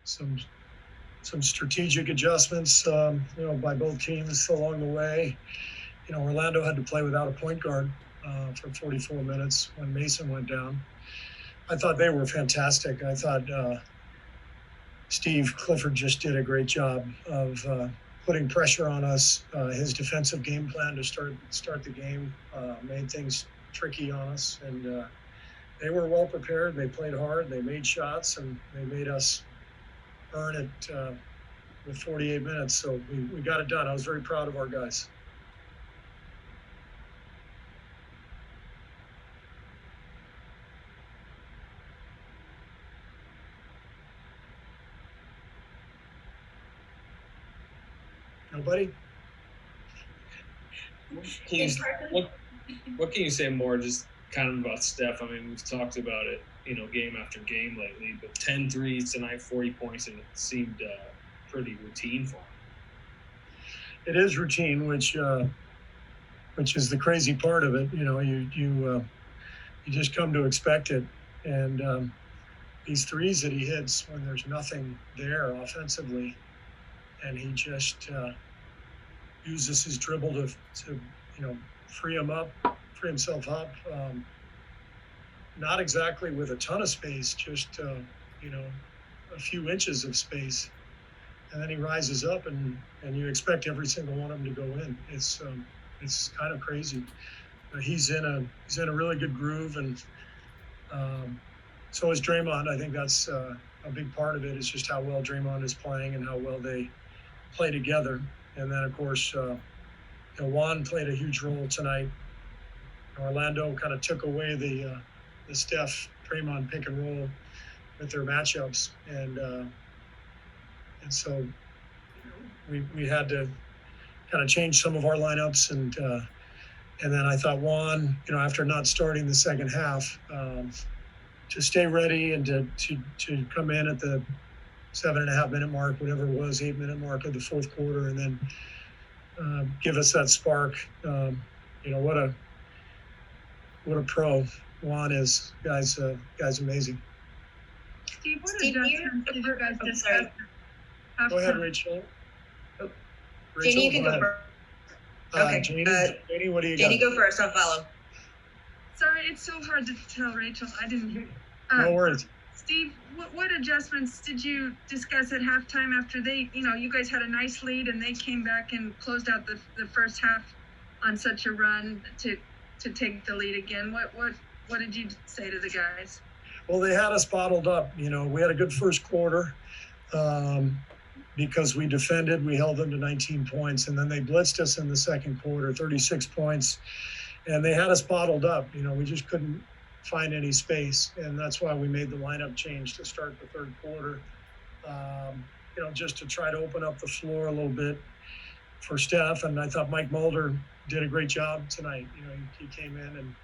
some strategic adjustments, by both teams along the way. Orlando had to play without a point guard for 44 minutes when Mason went down. I thought they were fantastic. I thought Steve Clifford just did a great job of putting pressure on us. His defensive game plan to start the game made things tricky on us, and they were well prepared. They played hard. They made shots, and they made us earn it with 48 minutes. So we got it done. I was very proud of our guys. Nobody? What can you say more just kind of about Steph? I mean, we've talked about it, game after game lately, but 10 threes tonight, 40 points, and it seemed pretty routine for him. It is routine, which is the crazy part of it. You just come to expect it. And these threes that he hits when there's nothing there offensively, and he just uses his dribble to free himself up. Not exactly with a ton of space, just a few inches of space, and then he rises up, and you expect every single one of them to go in. It's kind of crazy. He's in a really good groove, and so is Draymond. I think that's a big part of it. Is just how well Draymond is playing and how well they play together. And then, of course, Juan played a huge role tonight. Orlando kind of took away the Steph Draymond pick and roll with their matchups, and so we had to kind of change some of our lineups, and then I thought Juan, after not starting the second half, to stay ready and to come in at the 7.5 minute mark, whatever it was, 8 minute mark of the fourth quarter, and then give us that spark. What a pro Juan is. Guy's amazing. Steve, what adjustments did you guys discuss? Go ahead, Rachel. Oh. Rachel, Janie, you can go first. Okay. Janie, what do you got? Janie, go first. I'll follow. Sorry, it's so hard to tell, Rachel. I didn't hear. No worries. Steve, what adjustments did you discuss at halftime after you guys had a nice lead and they came back and closed out the first half on such a run to take the lead again? What did you say to the guys? Well, they had us bottled up. We had a good first quarter because we defended. We held them to 19 points, and then they blitzed us in the second quarter, 36 points, and they had us bottled up. We just couldn't find any space, and that's why we made the lineup change to start the third quarter, just to try to open up the floor a little bit for Steph. And I thought Mike Mulder did a great job tonight. He came in, and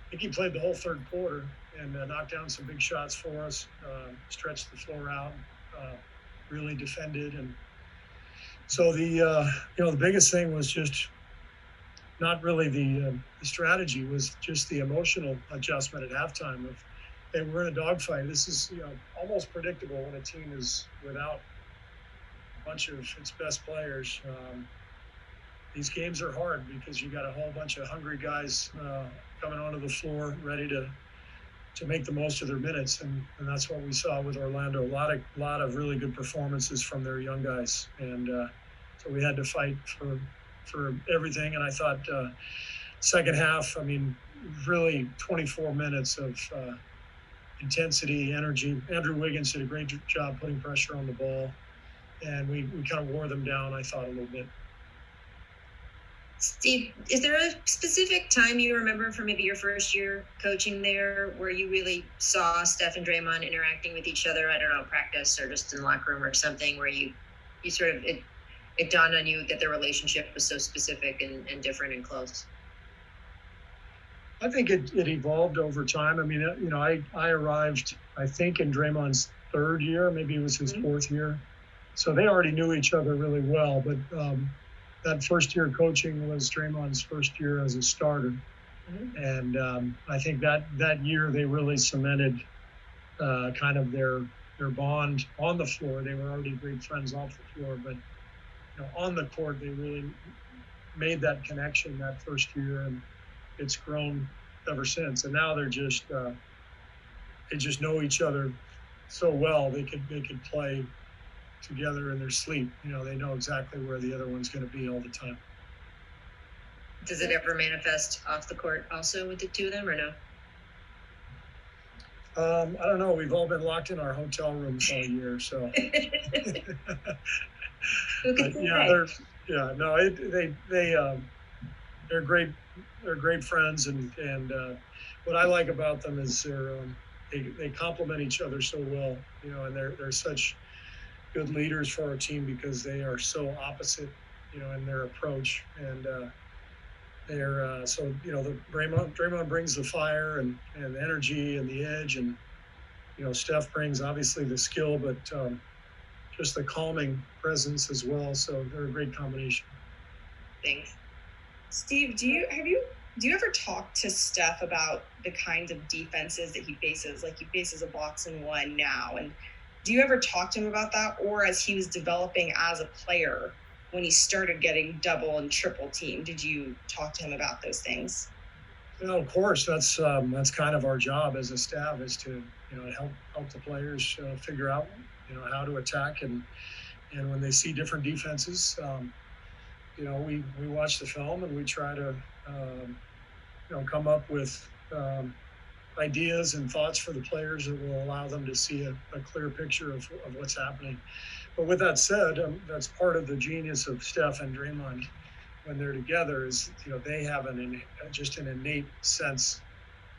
I think he played the whole third quarter and knocked down some big shots for us, stretched the floor out, really defended. And so the biggest thing was just not really the strategy, was just the emotional adjustment at halftime of, hey, we're in a dogfight. This is almost predictable when a team is without a bunch of its best players. These games are hard because you got a whole bunch of hungry guys coming onto the floor ready to make the most of their minutes, and that's what we saw with Orlando. A lot of really good performances from their young guys, and so we had to fight for everything. And I thought second half, really 24 minutes of intensity, energy. Andrew Wiggins did a great job putting pressure on the ball, and we kind of wore them down, I thought, a little bit. Steve, is there a specific time you remember from maybe your first year coaching there where you really saw Steph and Draymond interacting with each other? I don't know, practice or just in the locker room or something, where you sort of, it dawned on you that their relationship was so specific and different and close? I think it evolved over time. I arrived, I think, in Draymond's third year, maybe it was his fourth year. So they already knew each other really well, but that first year coaching was Draymond's first year as a starter. And I think that year they really cemented kind of their their bond on the floor. They were already great friends off the floor, but on the court, they really made that connection that first year, and it's grown ever since. And now they just know each other so well. They could play together in their sleep. They know exactly where the other one's going to be all the time. Does it ever manifest off the court also with the two of them, or no? I don't know. We've all been locked in our hotel rooms all year, so. But, they're great. They're great friends, and what I like about them is they complement each other so well. And they're such good leaders for our team because they are so opposite, in their approach. And they're the Draymond brings the fire and the energy and the edge, and Steph brings obviously the skill, but just the calming presence as well. So they're a great combination. Thanks. Steve, do you ever talk to Steph about the kinds of defenses that he faces? Like, he faces a box and one now, and do you ever talk to him about that? Or as he was developing as a player, when he started getting double and triple teamed, did you talk to him about those things? Of course, that's kind of our job as a staff, is to help the players figure out how to attack, and when they see different defenses, we watch the film and we try to come up with ideas and thoughts for the players that will allow them to see a clear picture of what's happening. But with that said, that's part of the genius of Steph and Draymond when they're together, is they have just an innate sense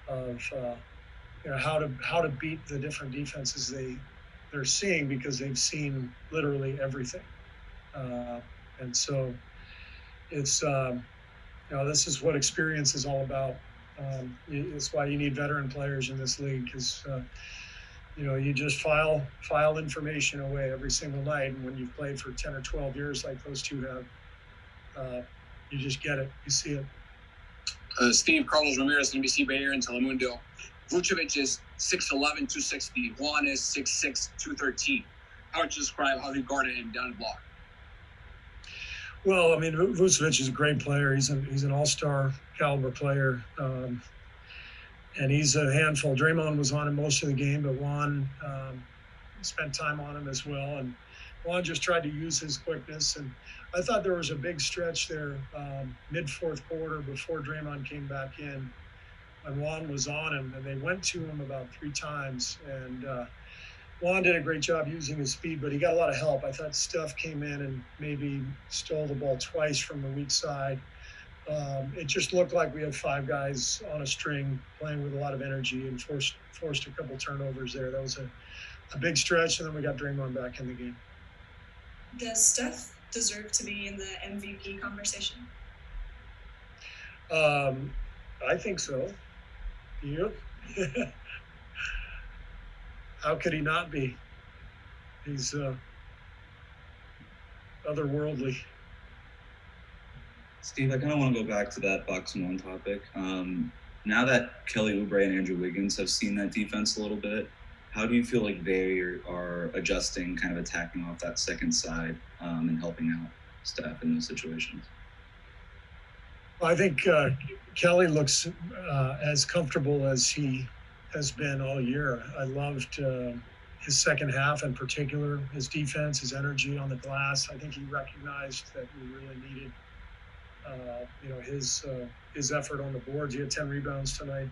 of how to beat the different defenses they're seeing, because they've seen literally everything, and so it's this is what experience is all about. It's why you need veteran players in this league, because you just file information away every single night, and when you've played for 10 or 12 years like those two have, you just get it. You see it. Steve, Carlos Ramirez, NBC Bay Area and Telemundo. Vucevic is 6'11", 260. Juan is 6'6", 213. How would you describe how they guarded him down the block? Well, I mean, Vucevic is a great player. He's an all-star caliber player, and he's a handful. Draymond was on him most of the game, but Juan spent time on him as well. And Juan just tried to use his quickness. And I thought there was a big stretch there mid-fourth quarter before Draymond came back in, and Juan was on him, and they went to him about 3 times. And Juan did a great job using his speed, but he got a lot of help. I thought Steph came in and maybe stole the ball twice from the weak side. It just looked like we had 5 guys on a string playing with a lot of energy, and forced a couple turnovers there. That was a big stretch, and then we got Draymond back in the game. Does Steph deserve to be in the MVP conversation? I think so. You? How could he not be? He's otherworldly. Steve, I kind of want to go back to that box and one topic. Now that Kelly Oubre and Andrew Wiggins have seen that defense a little bit, how do you feel like they are adjusting, kind of attacking off that second side and helping out Steph in those situations? Well, I think Kelly looks as comfortable as he has been all year. I loved his second half in particular, his defense, his energy on the glass. I think he recognized that we really needed his effort on the boards. He had 10 rebounds tonight.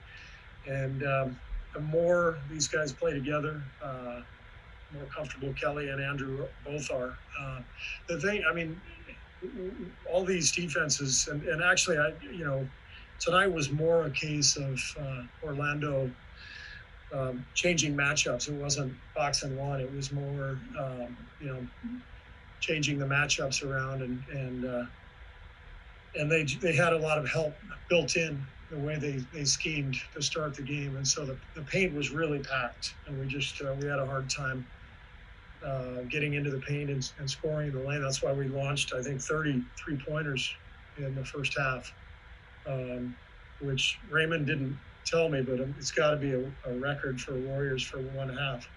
And the more these guys play together, more comfortable Kelly and Andrew both are. The thing, I mean, all these defenses, and actually, tonight was more a case of Orlando changing matchups. It wasn't box and one. It was more, changing the matchups around, and they had a lot of help built in the way they schemed to start the game, and so the paint was really packed, and we had a hard time getting into the paint and scoring in the lane. That's why we launched, I think, 30 3-pointers in the first half, which Raymond didn't tell me, but it's got to be a record for Warriors for one half.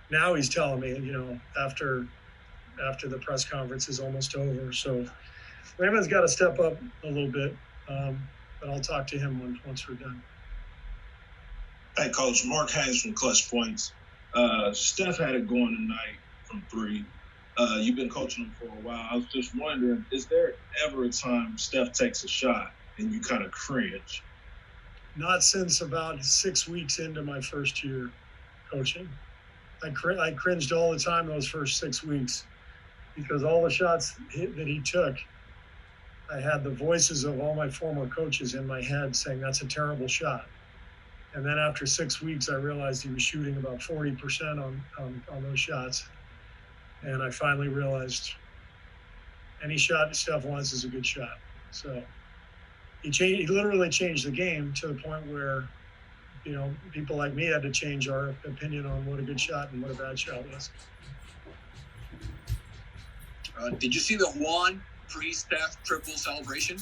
now he's telling me, after the press conference is almost over. So Raymond's got to step up a little bit, but I'll talk to him once we're done. Hey, Coach, Mark Haynes from Clutch Points. Steph had it going tonight from 3. You've been coaching him for a while. I was just wondering, is there ever a time Steph takes a shot and you kind of cringe? Not since about 6 weeks into my first year coaching. I cringed all the time those first 6 weeks because all the shots that he took, I had the voices of all my former coaches in my head saying, that's a terrible shot. And then after 6 weeks, I realized he was shooting about 40% on those shots. And I finally realized any shot Steph wants is a good shot. So he literally changed the game to the point where, people like me had to change our opinion on what a good shot and what a bad shot was. Did you see the Juan pre-Steph triple celebration?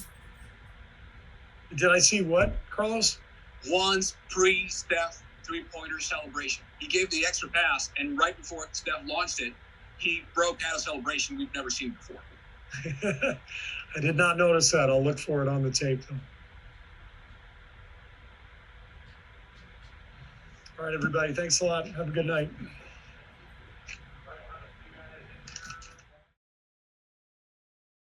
Did I see what, Carlos? Juan's pre-Steph three-pointer celebration. He gave the extra pass, and right before Steph launched it, he broke out a celebration we've never seen before. I did not notice that. I'll look for it on the tape, though. All right, everybody. Thanks a lot. Have a good night.